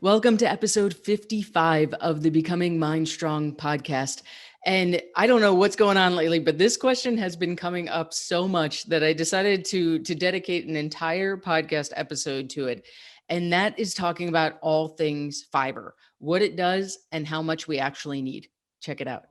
Welcome to episode 55 of the Becoming MindStrong podcast. And I don't know what's going on lately, but this question has been coming up so much that I decided to dedicate an entire podcast episode to it. And that is talking about all things fiber, what it does, and how much we actually need. Check it out.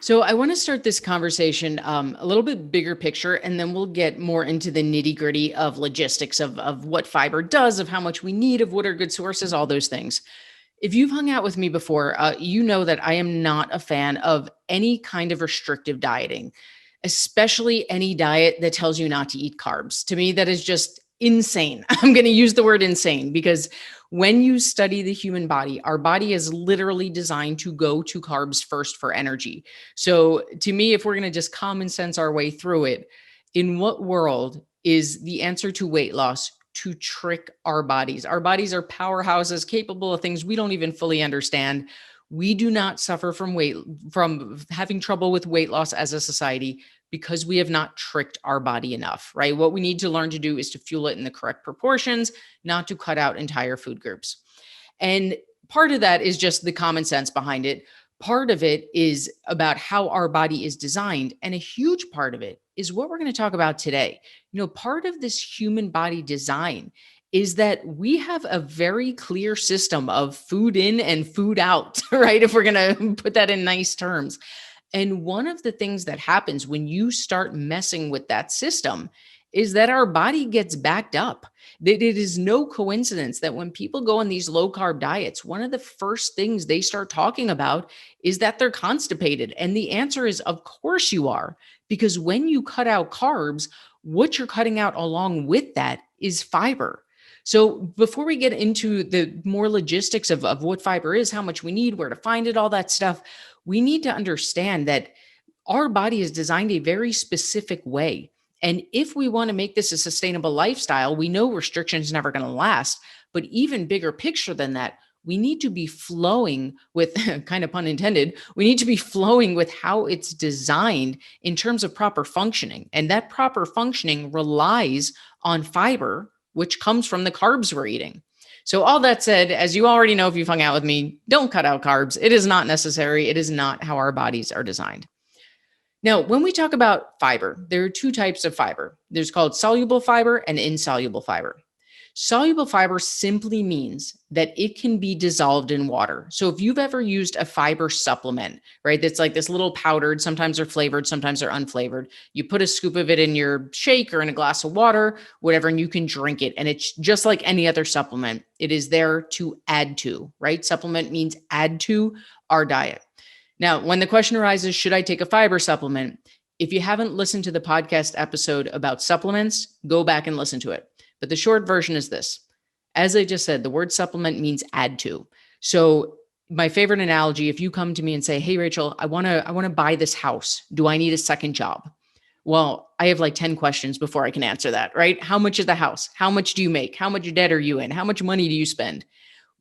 So I want to start this conversation a little bit bigger picture, and then we'll get more into the nitty gritty of logistics of what fiber does, of how much we need, of what are good sources, all those things. If you've hung out with me before, you know that I am not a fan of any kind of restrictive dieting, especially any diet that tells you not to eat carbs. To me, that is just insane. I'm going to use the word insane because when you study the human body, our body is literally designed to go to carbs first for energy. So to me, if we're going to just common sense our way through it, in what world is the answer to weight loss to trick our bodies? Our bodies are powerhouses capable of things we don't even fully understand. We do not suffer from having trouble with weight loss as a society because we have not tricked our body enough, right? What we need to learn to do is to fuel it in the correct proportions, not to cut out entire food groups. And part of that is just the common sense behind it. Part of it is about how our body is designed. And a huge part of it is what we're going to talk about today. Part of this human body design is that we have a very clear system of food in and food out, right? If we're going to put that in nice terms. And one of the things that happens when you start messing with that system is that our body gets backed up. That it is no coincidence that when people go on these low carb diets, one of the first things they start talking about is that they're constipated. And the answer is, of course you are, because when you cut out carbs, what you're cutting out along with that is fiber. So before we get into the more logistics of what fiber is, how much we need, where to find it, all that stuff, we need to understand that our body is designed a very specific way. And if we want to make this a sustainable lifestyle, we know restriction is never going to last. But even bigger picture than that, we need to be flowing with, kind of pun intended, we need to be flowing with how it's designed in terms of proper functioning. And that proper functioning relies on fiber, which comes from the carbs we're eating. So all that said, as you already know, if you've hung out with me, don't cut out carbs. It is not necessary. It is not how our bodies are designed. Now, when we talk about fiber, there are two types of fiber. There's called soluble fiber and insoluble fiber. Soluble fiber simply means that it can be dissolved in water. So if you've ever used a fiber supplement, right, that's like this little powdered, sometimes they're flavored, sometimes they're unflavored. You put a scoop of it in your shake or in a glass of water, whatever, and you can drink it. And it's just like any other supplement. It is there to add to, right? Supplement means add to our diet. Now, when the question arises, should I take a fiber supplement? If you haven't listened to the podcast episode about supplements, go back and listen to it. But the short version is this. As I just said, the word supplement means add to. So my favorite analogy, if you come to me and say, hey, Rachel, I want to buy this house. Do I need a second job? Well, I have like 10 questions before I can answer that, right? How much is the house? How much do you make? How much debt are you in? How much money do you spend?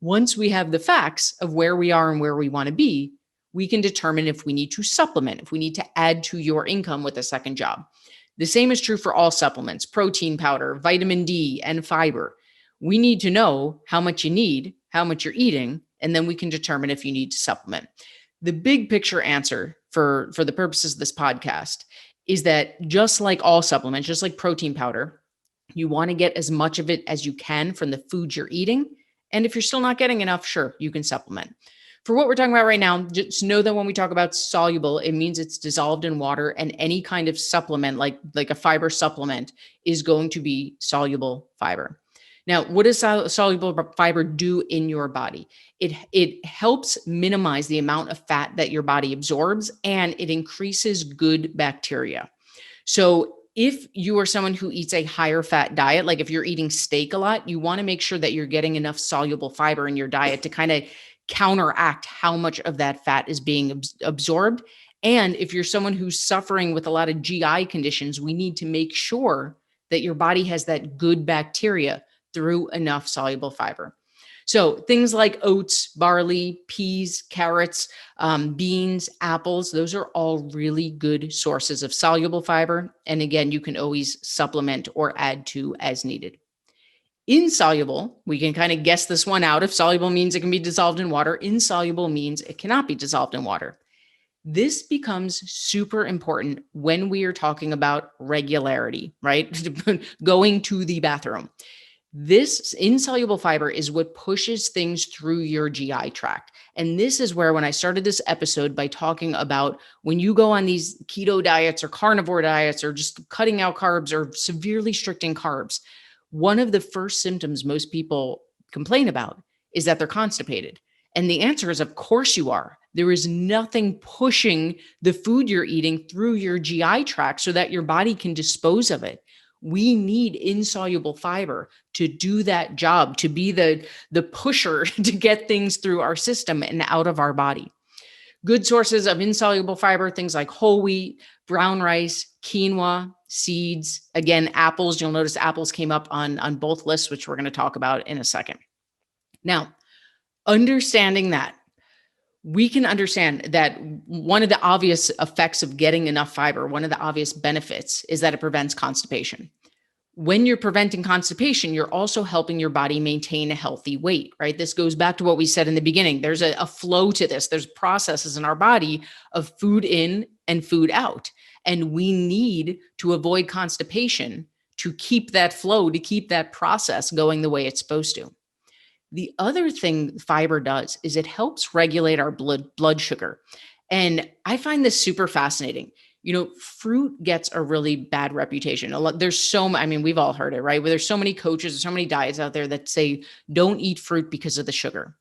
Once we have the facts of where we are and where we want to be, we can determine if we need to supplement, if we need to add to your income with a second job. The same is true for all supplements, protein powder, vitamin D, and fiber. We need to know how much you need, how much you're eating, and then we can determine if you need to supplement. The big picture answer for the purposes of this podcast is that just like all supplements, just like protein powder, you want to get as much of it as you can from the food you're eating. And if you're still not getting enough, sure, you can supplement. For what we're talking about right now, just know that when we talk about soluble, it means it's dissolved in water, and any kind of supplement, like a fiber supplement, is going to be soluble fiber. Now, what does soluble fiber do in your body? It helps minimize the amount of fat that your body absorbs, and it increases good bacteria. So if you are someone who eats a higher fat diet, like if you're eating steak a lot, you want to make sure that you're getting enough soluble fiber in your diet to kind of counteract how much of that fat is being absorbed. And if you're someone who's suffering with a lot of GI conditions, we need to make sure that your body has that good bacteria through enough soluble fiber. So things like oats, barley, peas, carrots, beans, apples, those are all really good sources of soluble fiber. And again, you can always supplement or add to as needed. Insoluble, we can kind of guess this one out. If soluble means it can be dissolved in water, insoluble means it cannot be dissolved in water. This becomes super important when we are talking about regularity, right? Going to the bathroom. This insoluble fiber is what pushes things through your GI tract. And this is where, when I started this episode by talking about when you go on these keto diets or carnivore diets or just cutting out carbs or severely restricting carbs, one of the first symptoms most people complain about is that they're constipated. And the answer is, of course you are. There is nothing pushing the food you're eating through your GI tract so that your body can dispose of it. We need insoluble fiber to do that job, to be the pusher to get things through our system and out of our body. Good sources of insoluble fiber, things like whole wheat, brown rice, quinoa, seeds. Again, apples. You'll notice apples came up on both lists, which we're going to talk about in a second. Now, understanding that, we can understand that one of the obvious effects of getting enough fiber, one of the obvious benefits, is that it prevents constipation. When you're preventing constipation, you're also helping your body maintain a healthy weight, right? This goes back to what we said in the beginning. There's a flow to this. There's processes in our body of food in and food out. And we need to avoid constipation to keep that flow, to keep that process going the way it's supposed to. The other thing fiber does is it helps regulate our blood sugar. And I find this super fascinating. You know, fruit gets a really bad reputation. We've all heard it, right? Where there's so many coaches, so many diets out there that say, don't eat fruit because of the sugar.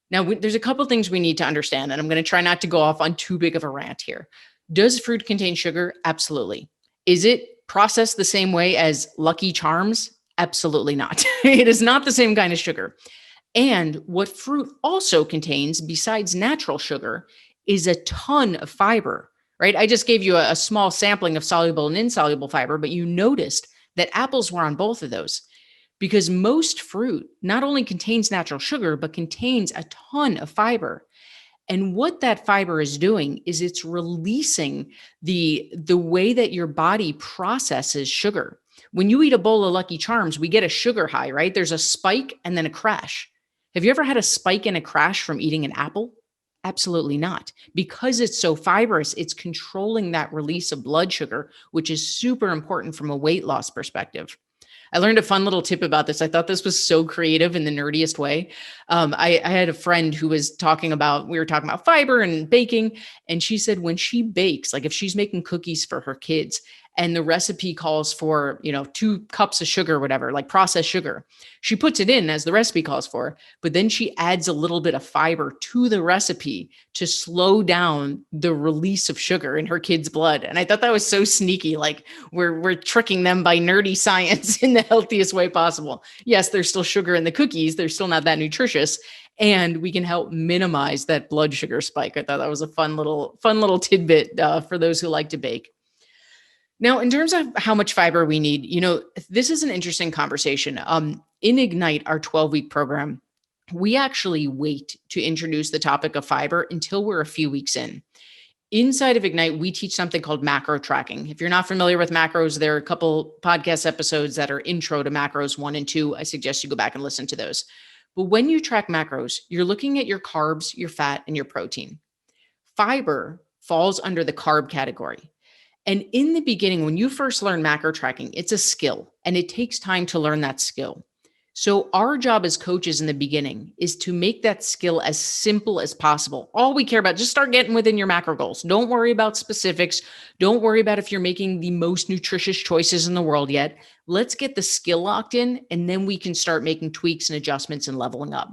Now, there's a couple things we need to understand, and I'm going to try not to go off on too big of a rant here. Does fruit contain sugar? Absolutely. Is it processed the same way as Lucky Charms? Absolutely not. It is not the same kind of sugar. And what fruit also contains, besides natural sugar, is a ton of fiber, right? I just gave you a small sampling of soluble and insoluble fiber, but you noticed that apples were on both of those, because most fruit not only contains natural sugar, but contains a ton of fiber. And what that fiber is doing is it's releasing the way that your body processes sugar. When you eat a bowl of Lucky Charms, we get a sugar high, right? There's a spike and then a crash. Have you ever had a spike and a crash from eating an apple? Absolutely not. Because it's so fibrous, it's controlling that release of blood sugar, which is super important from a weight loss perspective. I learned a fun little tip about this. I thought this was so creative in the nerdiest way. I had a friend who was we were talking about fiber and baking. And she said when she bakes, like if she's making cookies for her kids and the recipe calls for, 2 cups of sugar, or whatever, like processed sugar, she puts it in as the recipe calls for, but then she adds a little bit of fiber to the recipe to slow down the release of sugar in her kids' blood. And I thought that was so sneaky. Like we're tricking them by nerdy science in the healthiest way possible. Yes, there's still sugar in the cookies. They're still not that nutritious. And we can help minimize that blood sugar spike. I thought that was a fun little tidbit for those who like to bake. Now, in terms of how much fiber we need, this is an interesting conversation. In Ignite, our 12-week program, we actually wait to introduce the topic of fiber until we're a few weeks in. Inside of Ignite, we teach something called macro tracking. If you're not familiar with macros, there are a couple podcast episodes that are intro to macros 1 and 2. I suggest you go back and listen to those. But when you track macros, you're looking at your carbs, your fat, and your protein. Fiber falls under the carb category. And in the beginning, when you first learn macro tracking, it's a skill and it takes time to learn that skill. So our job as coaches in the beginning is to make that skill as simple as possible. All we care about, just start getting within your macro goals. Don't worry about specifics. Don't worry about if you're making the most nutritious choices in the world yet. Let's get the skill locked in, and then we can start making tweaks and adjustments and leveling up.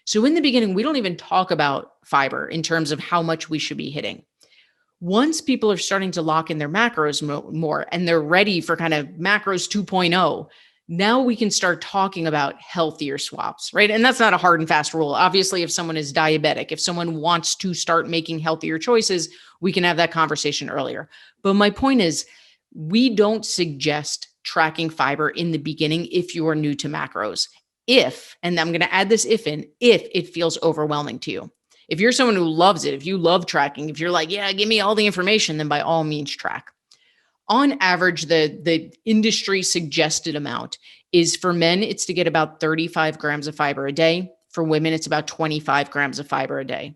So in the beginning, we don't even talk about fiber in terms of how much we should be hitting. Once people are starting to lock in their macros more and they're ready for kind of macros 2.0, now we can start talking about healthier swaps, right? And that's not a hard and fast rule. Obviously, if someone is diabetic, if someone wants to start making healthier choices, we can have that conversation earlier. But my point is, we don't suggest tracking fiber in the beginning if you are new to macros. if, and I'm going to add this if in, if it feels overwhelming to you. If you're someone who loves it, if you love tracking, if you're like, yeah, give me all the information, then by all means track. On average, the industry suggested amount is for men, it's to get about 35 grams of fiber a day. For women, it's about 25 grams of fiber a day.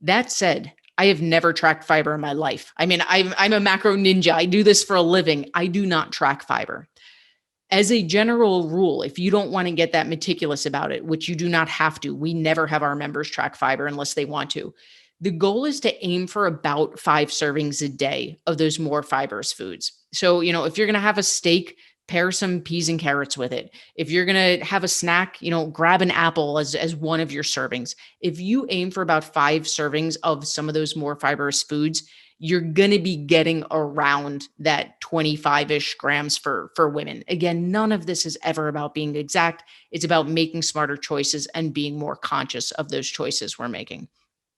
That said, I have never tracked fiber in my life. I mean, I'm a macro ninja. I do this for a living. I do not track fiber. As a general rule, if you don't want to get that meticulous about it, which you do not have to, we never have our members track fiber unless they want to. The goal is to aim for about 5 servings a day of those more fibrous foods. So, if you're going to have a steak, pair some peas and carrots with it. If you're going to have a snack, grab an apple as one of your servings. If you aim for about 5 servings of some of those more fibrous foods, you're going to be getting around that 25-ish grams for women. Again, none of this is ever about being exact. It's about making smarter choices and being more conscious of those choices we're making.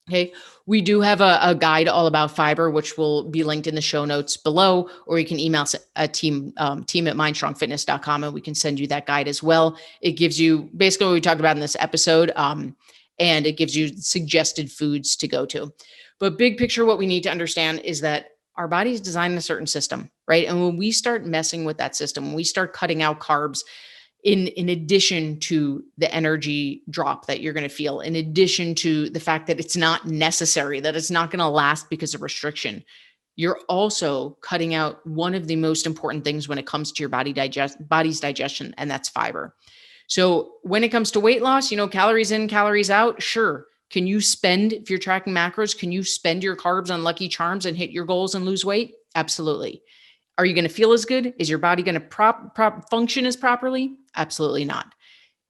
Okay. We do have a guide all about fiber, which will be linked in the show notes below, or you can email us at team at mindstrongfitness.com and we can send you that guide as well. It gives you basically what we talked about in this episode. And it gives you suggested foods to go to. But big picture, what we need to understand is that our body is designed in a certain system, right? And when we start messing with that system, when we start cutting out carbs, in addition to the energy drop that you're going to feel, in addition to the fact that it's not necessary, that it's not going to last because of restriction, you're also cutting out one of the most important things when it comes to your body's digestion, and that's fiber. So when it comes to weight loss, calories in, calories out, sure. Can you spend, if you're tracking macros, can you spend your carbs on Lucky Charms and hit your goals and lose weight? Absolutely. Are you going to feel as good? Is your body going to function as properly? Absolutely not.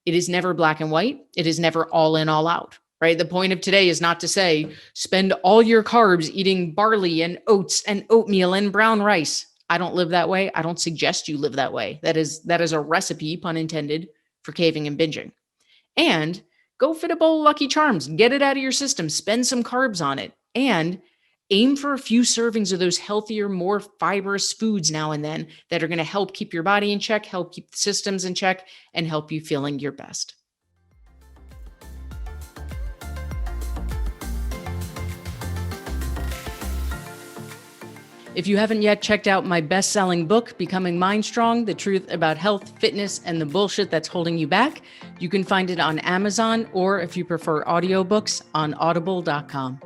It is never black and white. It is never all in, all out, right? The point of today is not to say spend all your carbs eating barley and oats and oatmeal and brown rice. I don't live that way. I don't suggest you live that way. That is a recipe, pun intended, for caving and binging. And go fit a bowl of Lucky Charms, get it out of your system, spend some carbs on it, and aim for a few servings of those healthier, more fibrous foods now and then that are going to help keep your body in check, help keep the systems in check, and help you feeling your best. If you haven't yet checked out my best-selling book, Becoming MindStrong, The Truth About Health, Fitness, and the Bullshit That's Holding You Back, you can find it on Amazon, or if you prefer audiobooks, on audible.com.